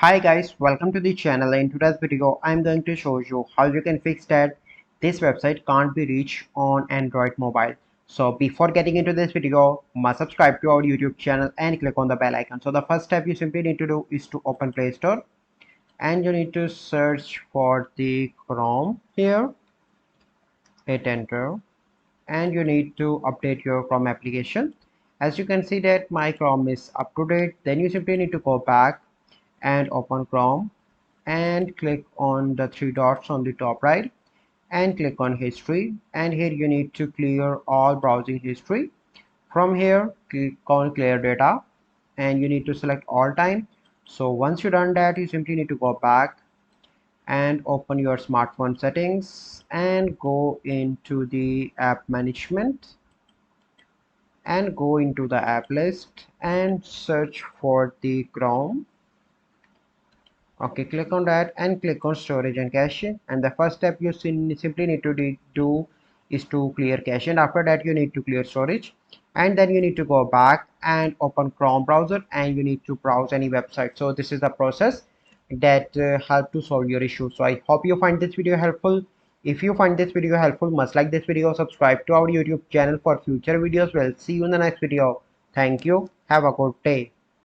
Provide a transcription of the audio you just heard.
Hi guys, welcome to the channel. In today's video I'm going to show you how you can fix that this website can't be reached on Android mobile. So before getting into this video, must subscribe to our YouTube channel and click on the bell icon. So the first step you simply need to do is to open Play Store and you need to search for the Chrome here, hit enter, and you need to update your Chrome application. As you can see that my Chrome is up to date, then you simply need to go back and open Chrome and click on the three dots on the top right and click on history, and here you need to clear all browsing history. From here click on clear data and you need to select all time. So once you done that, you simply need to go back and open your smartphone settings and go into the app management and go into the app list and search for the Chrome. Okay, click on that and click on storage and cache, and the first step you simply need to do is to clear cache, and after that you need to clear storage, and then you need to go back and open Chrome browser and you need to browse any website. So this is the process that help to solve your issue. So I hope you find this video helpful. If you find this video helpful, must like this video, subscribe to our YouTube channel for future videos. We'll see you in the next video. Thank you, have a good day.